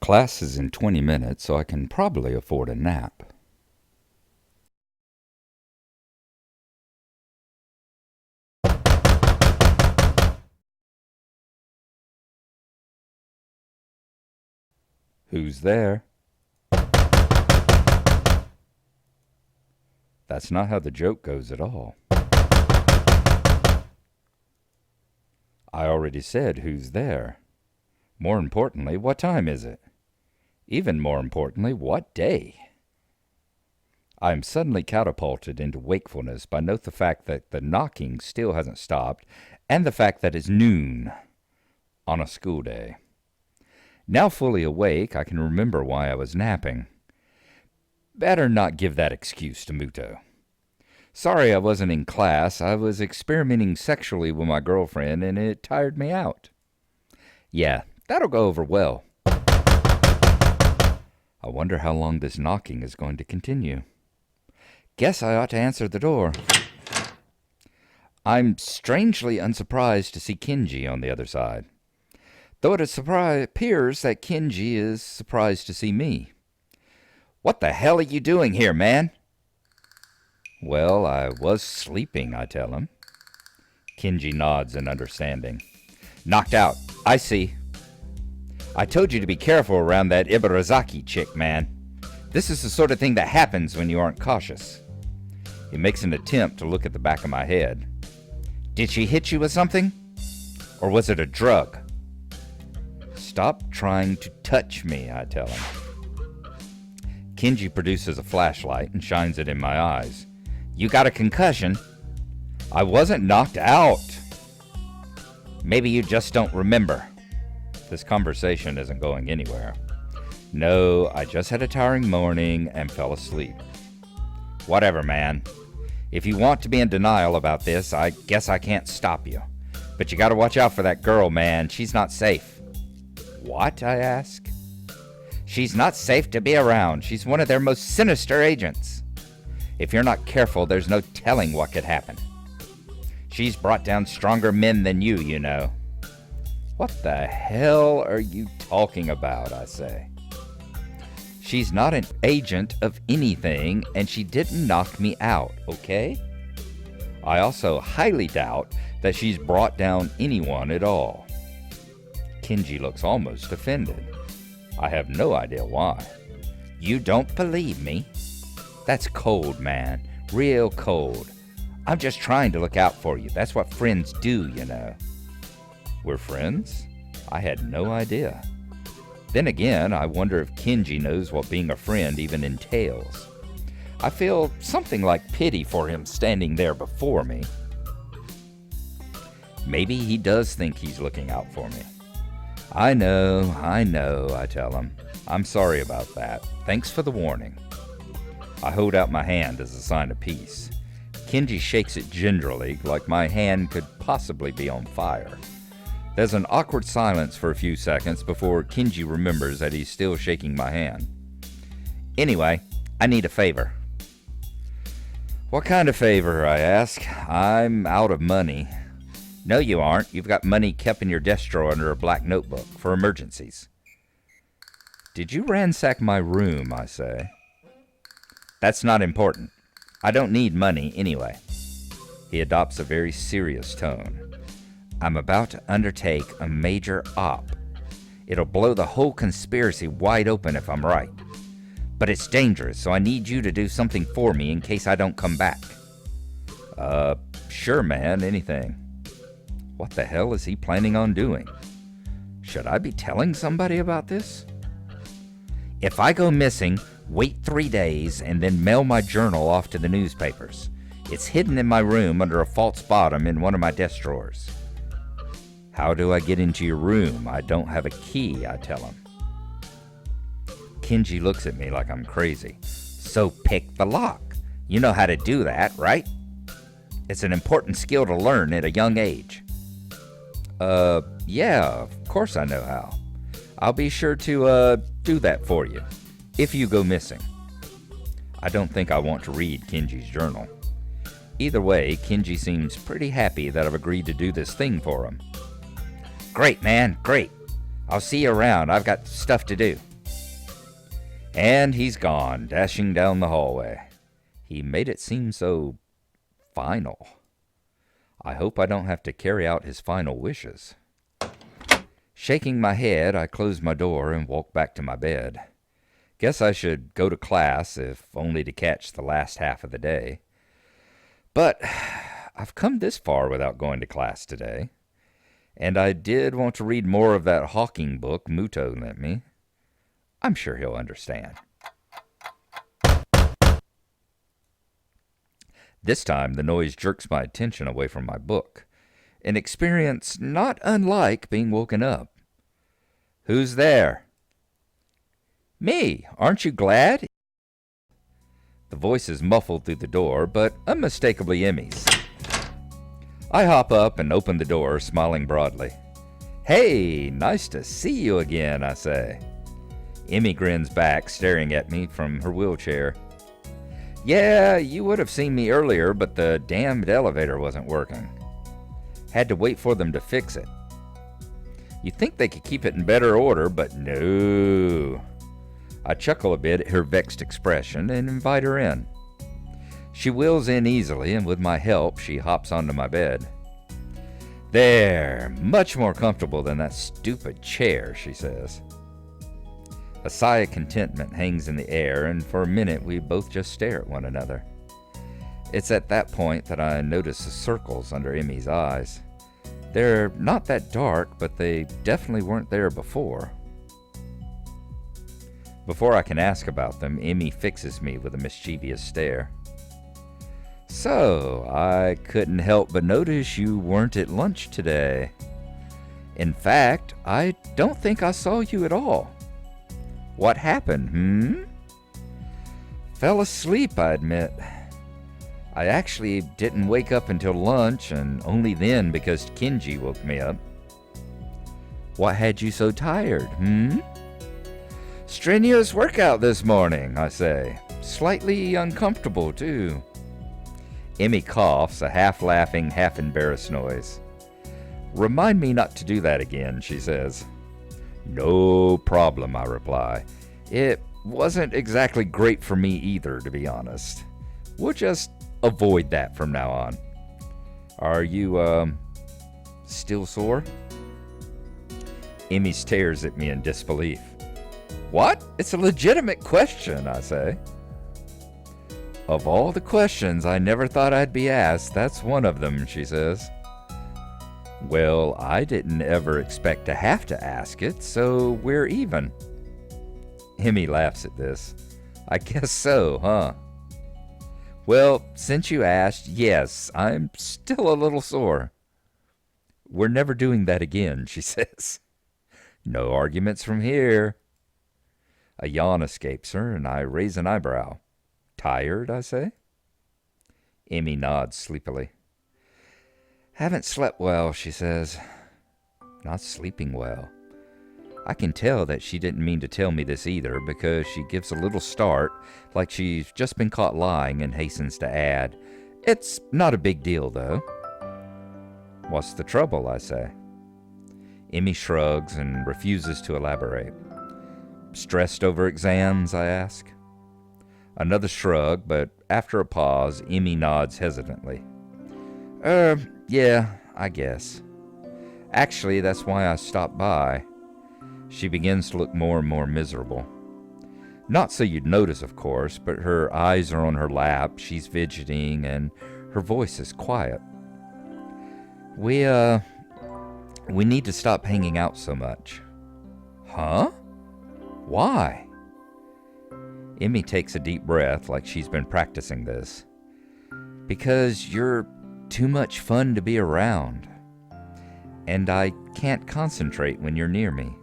Class is in 20 minutes, so I can probably afford a nap. Who's there? That's not how the joke goes at all. I already said who's there. More importantly, what time is it? Even more importantly, what day? I am suddenly catapulted into wakefulness by note the fact that the knocking still hasn't stopped, and the fact that it's noon on a school day. Now fully awake, I can remember why I was napping. Better not give that excuse to Muto. Sorry I wasn't in class. I was experimenting sexually with my girlfriend, and it tired me out. Yeah, that'll go over well. I wonder how long this knocking is going to continue. Guess I ought to answer the door. I'm strangely unsurprised to see Kenji on the other side, though it appears that Kenji is surprised to see me. What the hell are you doing here, man? Well, I was sleeping, I tell him. Kenji nods in understanding. Knocked out. I see. I told you to be careful around that Ibarazaki chick, man. This is the sort of thing that happens when you aren't cautious. He makes an attempt to look at the back of my head. Did she hit you with something? Or was it a drug? Stop trying to touch me, I tell him. Kenji produces a flashlight and shines it in my eyes. You got a concussion? I wasn't knocked out. Maybe you just don't remember. This conversation isn't going anywhere. No, I just had a tiring morning and fell asleep. Whatever, man. If you want to be in denial about this, I guess I can't stop you. But you gotta watch out for that girl, man. She's not safe. What? I ask. She's not safe to be around. She's one of their most sinister agents. If you're not careful, there's no telling what could happen. She's brought down stronger men than you, you know. What the hell are you talking about, I say. She's not an agent of anything, and she didn't knock me out, okay? I also highly doubt that she's brought down anyone at all. Kenji looks almost offended. I have no idea why. You don't believe me? That's cold, man. Real cold. I'm just trying to look out for you. That's what friends do, you know. We're friends? I had no idea. Then again, I wonder if Kenji knows what being a friend even entails. I feel something like pity for him standing there before me. Maybe he does think he's looking out for me. I know, I tell him. I'm sorry about that. Thanks for the warning. I hold out my hand as a sign of peace. Kenji shakes it gingerly, like my hand could possibly be on fire. There's an awkward silence for a few seconds before Kenji remembers that he's still shaking my hand. Anyway, I need a favor. What kind of favor, I ask? I'm out of money. No, you aren't. You've got money kept in your desk drawer under a black notebook for emergencies. Did you ransack my room, I say? That's not important. I don't need money anyway. He adopts a very serious tone. I'm about to undertake a major op. It'll blow the whole conspiracy wide open if I'm right. But it's dangerous, so I need you to do something for me in case I don't come back. Sure, man, anything. What the hell is he planning on doing? Should I be telling somebody about this? If I go missing, wait 3 days and then mail my journal off to the newspapers. It's hidden in my room under a false bottom in one of my desk drawers. How do I get into your room? I don't have a key, I tell him. Kenji looks at me like I'm crazy. So pick the lock. You know how to do that, right? It's an important skill to learn at a young age. Yeah, of course I know how. I'll be sure to, do that for you, if you go missing. I don't think I want to read Kenji's journal. Either way, Kenji seems pretty happy that I've agreed to do this thing for him. Great, man, great. I'll see you around. I've got stuff to do. And he's gone, dashing down the hallway. He made it seem so final. I hope I don't have to carry out his final wishes. Shaking my head, I close my door and walk back to my bed. Guess I should go to class, if only to catch the last half of the day. But I've come this far without going to class today. And I did want to read more of that Hawking book Muto lent me. I'm sure he'll understand. This time, the noise jerks my attention away from my book, an experience not unlike being woken up. Who's there? Me. Aren't you glad? The voice is muffled through the door, but unmistakably Emmy's. I hop up and open the door, smiling broadly. Hey, nice to see you again, I say. Emmy grins back, staring at me from her wheelchair. Yeah, you would have seen me earlier, but the damned elevator wasn't working. Had to wait for them to fix it. You'd think they could keep it in better order, but no. I chuckle a bit at her vexed expression and invite her in. She wheels in easily, and with my help, she hops onto my bed. There, much more comfortable than that stupid chair, she says. A sigh of contentment hangs in the air, and for a minute we both just stare at one another. It's at that point that I notice the circles under Emmy's eyes. They're not that dark, but they definitely weren't there before. Before I can ask about them, Emmy fixes me with a mischievous stare. So, I couldn't help but notice you weren't at lunch today. In fact, I don't think I saw you at all. What happened, Fell asleep, I admit. I actually didn't wake up until lunch, and only then because Kenji woke me up. What had you so tired, Strenuous workout this morning, I say. Slightly uncomfortable, too. Emmy coughs, a half-laughing, half-embarrassed noise. Remind me not to do that again, she says. No problem, I reply. It wasn't exactly great for me either, to be honest. We'll just avoid that from now on. Are you, still sore? Emmy stares at me in disbelief. What? It's a legitimate question, I say. Of all the questions I never thought I'd be asked, that's one of them, she says. Well, I didn't ever expect to have to ask it, so we're even. Emmy laughs at this. I guess so, huh? Well, since you asked, yes, I'm still a little sore. We're never doing that again, she says. No arguments from here. A yawn escapes her, and I raise an eyebrow. Tired, I say? Emmy nods sleepily. Haven't slept well, she says. Not sleeping well. I can tell that she didn't mean to tell me this either, because she gives a little start, like she's just been caught lying, and hastens to add, It's not a big deal, though. What's the trouble, I say. Emmy shrugs and refuses to elaborate. Stressed over exams, I ask. Another shrug, but after a pause, Emmy nods hesitantly. Yeah, I guess. Actually, that's why I stopped by. She begins to look more and more miserable. Not so you'd notice, of course, but her eyes are on her lap, she's fidgeting, and her voice is quiet. We need to stop hanging out so much. Huh? Why? Emmy takes a deep breath like she's been practicing this. Because you're too much fun to be around. And I can't concentrate when you're near me.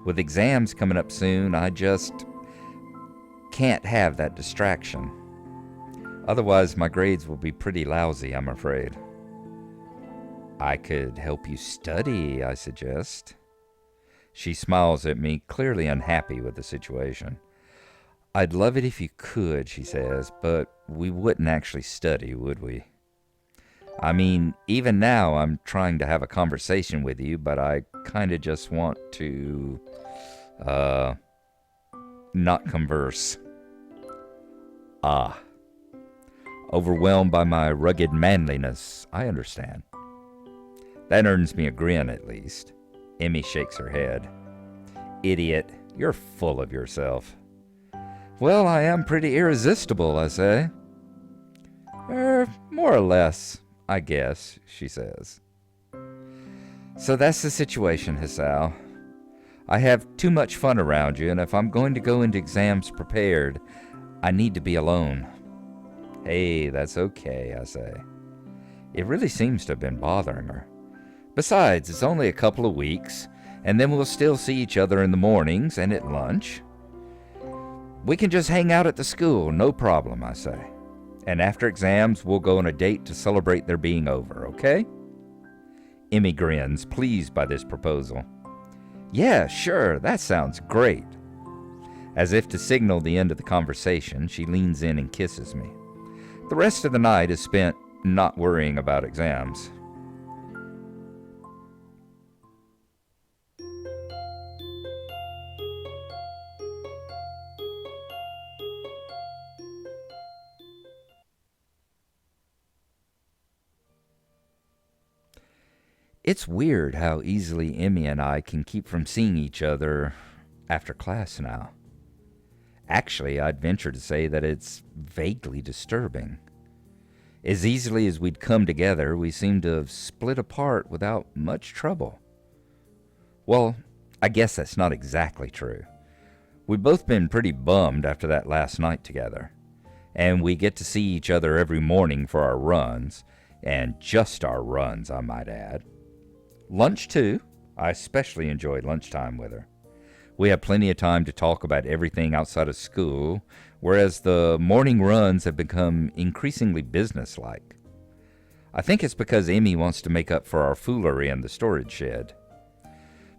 With exams coming up soon, I just can't have that distraction. Otherwise, my grades will be pretty lousy, I'm afraid. I could help you study, I suggest. She smiles at me, clearly unhappy with the situation. I'd love it if you could, she says, but we wouldn't actually study, would we? I mean, even now I'm trying to have a conversation with you, but I kind of just want to, not converse. Ah. Overwhelmed by my rugged manliness, I understand. That earns me a grin, at least. Emmy shakes her head. Idiot, you're full of yourself. Well, I am pretty irresistible, I say. More or less, I guess, she says. So that's the situation, Hisao. I have too much fun around you, and if I'm going to go into exams prepared, I need to be alone. Hey, that's okay, I say. It really seems to have been bothering her. Besides, it's only a couple of weeks, and then we'll still see each other in the mornings and at lunch. We can just hang out at the school, no problem, I say. And after exams, we'll go on a date to celebrate their being over, okay? Emmy grins, pleased by this proposal. Yeah, sure, that sounds great. As if to signal the end of the conversation, she leans in and kisses me. The rest of the night is spent not worrying about exams. It's weird how easily Emmy and I can keep from seeing each other after class now. Actually, I'd venture to say that it's vaguely disturbing. As easily as we'd come together, we seem to have split apart without much trouble. Well, I guess that's not exactly true. We've both been pretty bummed after that last night together. And we get to see each other every morning for our runs, and just our runs, I might add. Lunch, too. I especially enjoy lunchtime with her. We have plenty of time to talk about everything outside of school, whereas the morning runs have become increasingly businesslike. I think it's because Emmy wants to make up for our foolery in the storage shed.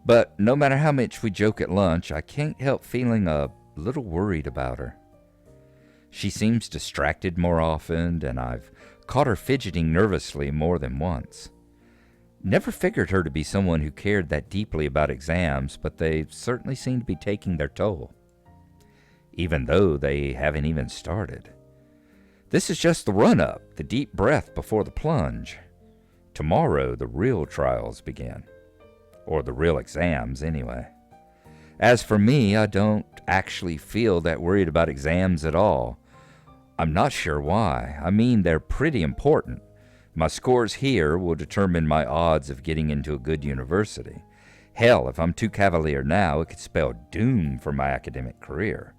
But no matter how much we joke at lunch, I can't help feeling a little worried about her. She seems distracted more often, and I've caught her fidgeting nervously more than once. Never figured her to be someone who cared that deeply about exams, but they certainly seem to be taking their toll. Even though they haven't even started. This is just the run-up, the deep breath before the plunge. Tomorrow, the real trials begin. Or the real exams, anyway. As for me, I don't actually feel that worried about exams at all. I'm not sure why. I mean, they're pretty important. My scores here will determine my odds of getting into a good university. Hell, if I'm too cavalier now, it could spell doom for my academic career.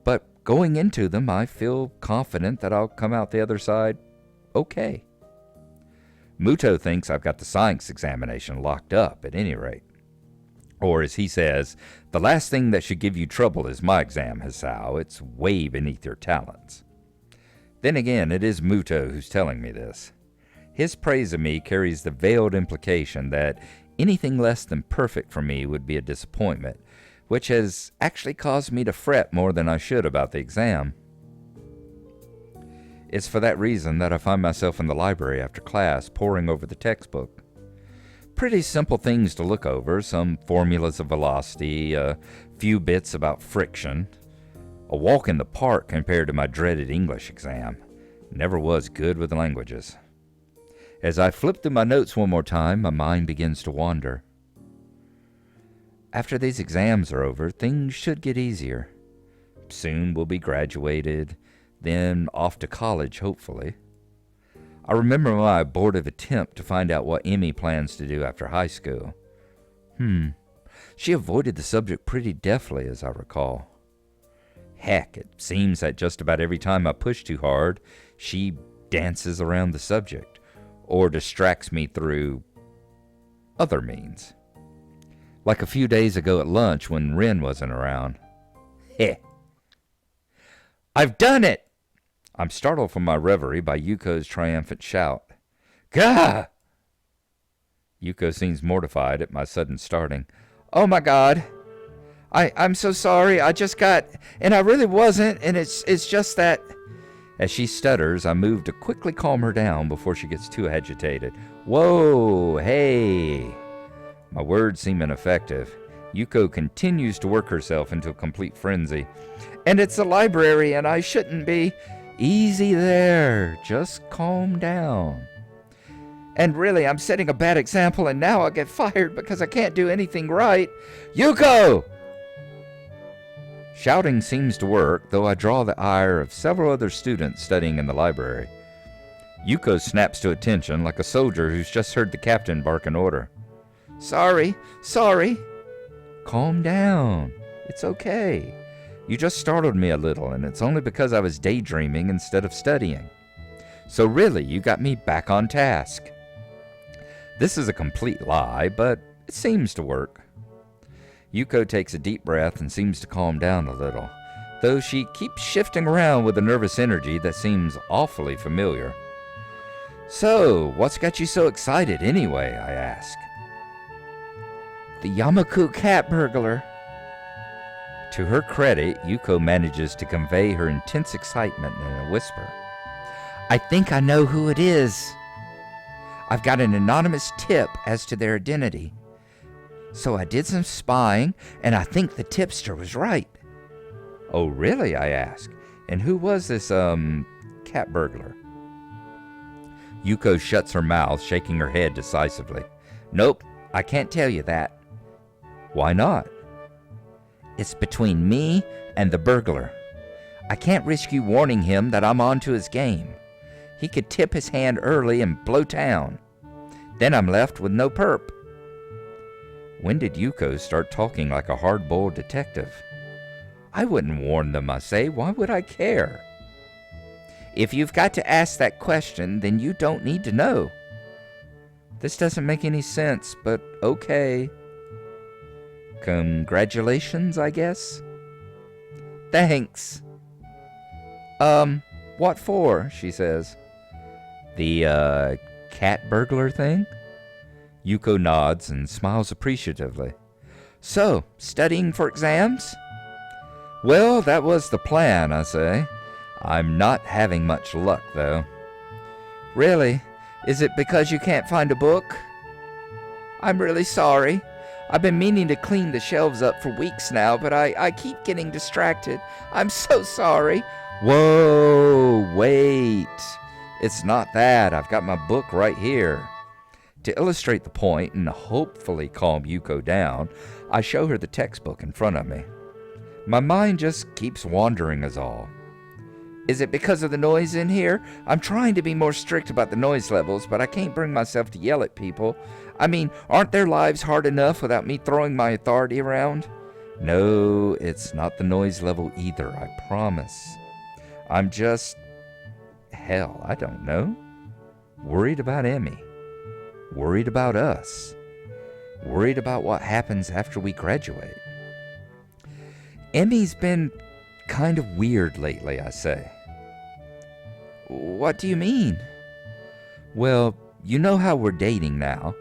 But going into them, I feel confident that I'll come out the other side okay. Muto thinks I've got the science examination locked up at any rate. Or as he says, the last thing that should give you trouble is my exam, Hisao. It's way beneath your talents. Then again, it is Muto who's telling me this. His praise of me carries the veiled implication that anything less than perfect for me would be a disappointment, which has actually caused me to fret more than I should about the exam. It's for that reason that I find myself in the library after class poring over the textbook. Pretty simple things to look over, some formulas of velocity, a few bits about friction. A walk in the park compared to my dreaded English exam. Never was good with languages. As I flip through my notes one more time, my mind begins to wander. After these exams are over, things should get easier. Soon we'll be graduated, then off to college, hopefully. I remember my abortive attempt to find out what Emmy plans to do after high school. She avoided the subject pretty deftly, as I recall. Heck, it seems that just about every time I push too hard, she dances around the subject, or distracts me through other means. Like a few days ago at lunch when Ren wasn't around. Heh. I've done it! I'm startled from my reverie by Yuko's triumphant shout. Gah! Yuko seems mortified at my sudden starting. Oh my God! I'm so sorry, I just got, and I really wasn't, and it's just that. As she stutters, I move to quickly calm her down before she gets too agitated. Whoa, hey. My words seem ineffective. Yuko continues to work herself into a complete frenzy. And it's a library and I shouldn't be. Easy there. Just calm down. And really, I'm setting a bad example and now I'll get fired because I can't do anything right. Yuko! Shouting seems to work, though I draw the ire of several other students studying in the library. Yuko snaps to attention like a soldier who's just heard the captain bark an order. Sorry. Calm down. It's okay. You just startled me a little, and it's only because I was daydreaming instead of studying. So really, you got me back on task. This is a complete lie, but it seems to work. Yuko takes a deep breath and seems to calm down a little, though she keeps shifting around with a nervous energy that seems awfully familiar. So, what's got you so excited anyway, I ask. The Yamaku cat burglar. To her credit, Yuko manages to convey her intense excitement in a whisper. I think I know who it is. I've got an anonymous tip as to their identity. So I did some spying, and I think the tipster was right. Oh, really? I ask. And who was this, cat burglar? Yuko shuts her mouth, shaking her head decisively. Nope, I can't tell you that. Why not? It's between me and the burglar. I can't risk you warning him that I'm onto his game. He could tip his hand early and blow town. Then I'm left with no perp. When did Yuko start talking like a hard-boiled detective? I wouldn't warn them, I say. Why would I care? If you've got to ask that question, then you don't need to know. This doesn't make any sense, but okay. Congratulations, I guess? Thanks. What for? She says. The, cat burglar thing? Yuko nods and smiles appreciatively. So, studying for exams? Well, that was the plan, I say. I'm not having much luck, though. Really? Is it because you can't find a book? I'm really sorry. I've been meaning to clean the shelves up for weeks now, but I keep getting distracted. I'm so sorry. Whoa, wait. It's not that. I've got my book right here. To illustrate the point and hopefully calm Yuko down, I show her the textbook in front of me. My mind just keeps wandering is all. Is it because of the noise in here? I'm trying to be more strict about the noise levels, but I can't bring myself to yell at people. I mean, aren't their lives hard enough without me throwing my authority around? No, it's not the noise level either, I promise. I'm just, hell, I don't know. Worried about Emmy. Worried about us. Worried about what happens after we graduate. Emmy's been kind of weird lately, I say. What do you mean? Well, you know how we're dating now.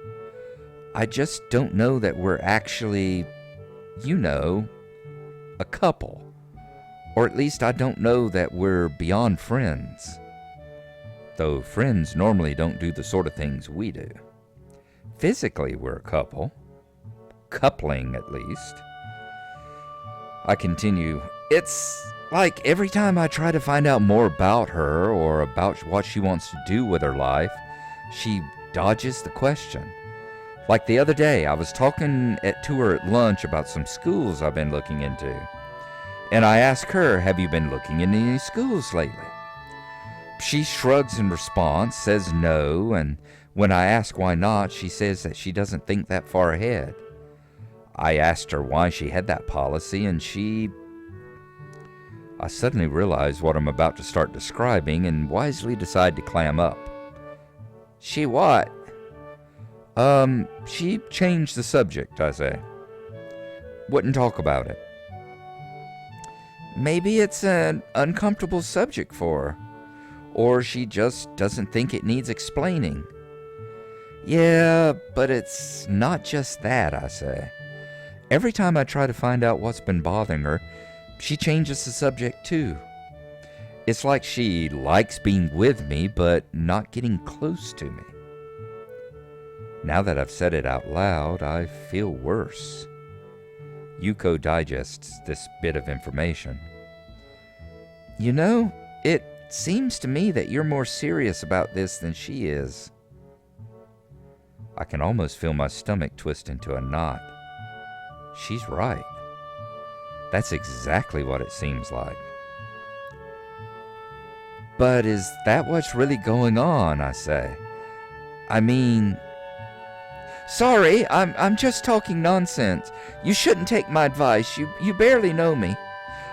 I just don't know that we're actually, a couple. Or at least I don't know that we're beyond friends. Though friends normally don't do the sort of things we do. Physically, we're a couple. Coupling, at least. I continue. It's like every time I try to find out more about her or about what she wants to do with her life, she dodges the question. Like the other day, I was talking to her at lunch about some schools I've been looking into. And I asked her, have you been looking into any schools lately? She shrugs in response, says no, and when I ask why not, she says that she doesn't think that far ahead. I asked her why she had that policy, and I suddenly realize what I'm about to start describing and wisely decide to clam up. She what? She changed the subject, I say. Wouldn't talk about it. Maybe it's an uncomfortable subject for her. Or she just doesn't think it needs explaining. Yeah, but it's not just that, I say. Every time I try to find out what's been bothering her, she changes the subject too. It's like she likes being with me, but not getting close to me. Now that I've said it out loud, I feel worse. Yuko digests this bit of information. You know, it seems to me that you're more serious about this than she is. I can almost feel my stomach twist into a knot. She's right. That's exactly what it seems like. But is that what's really going on, I say? I mean... Sorry, I'm just talking nonsense. You shouldn't take my advice. You barely know me.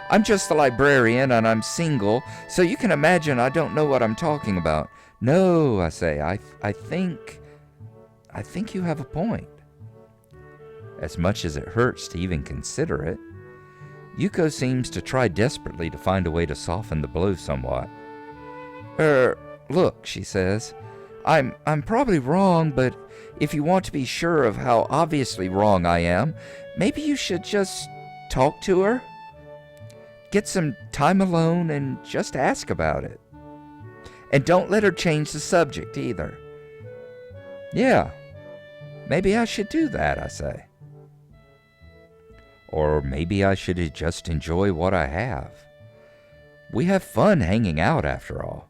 I'm just the librarian and I'm single, so you can imagine I don't know what I'm talking about. No, I say, I think you have a point. As much as it hurts to even consider it, Yuko seems to try desperately to find a way to soften the blow somewhat. Look, she says, I'm probably wrong, but if you want to be sure of how obviously wrong I am, maybe you should just talk to her. Get some time alone and just ask about it. And don't let her change the subject either. Yeah, maybe I should do that, I say. Or maybe I should just enjoy what I have. We have fun hanging out after all.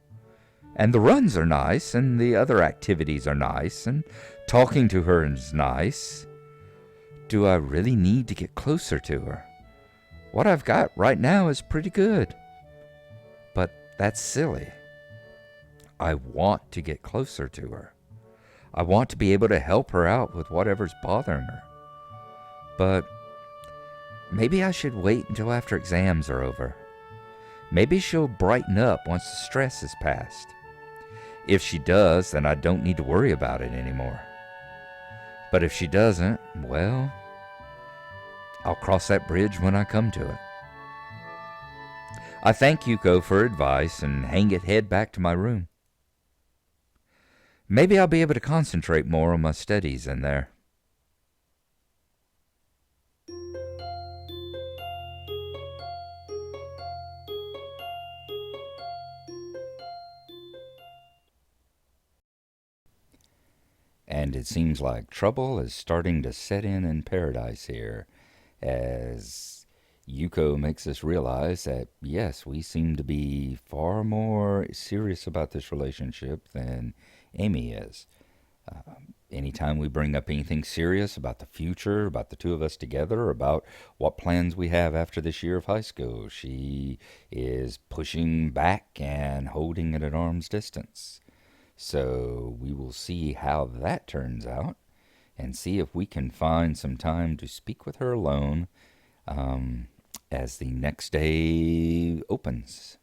And the runs are nice, and the other activities are nice, and talking to her is nice. Do I really need to get closer to her? What I've got right now is pretty good. But that's silly. I want to get closer to her. I want to be able to help her out with whatever's bothering her. But maybe I should wait until after exams are over. Maybe she'll brighten up once the stress is past. If she does, then I don't need to worry about it anymore. But if she doesn't, well, I'll cross that bridge when I come to it. I thank Yuko for her advice and head back to my room. Maybe I'll be able to concentrate more on my studies in there. And it seems like trouble is starting to set in paradise here, as Yuko makes us realize that, yes, we seem to be far more serious about this relationship than Amy is. Anytime we bring up anything serious about the future, about the two of us together, about what plans we have after this year of high school, she is pushing back and holding it at arm's distance. So we will see how that turns out and see if we can find some time to speak with her alone as the next day opens.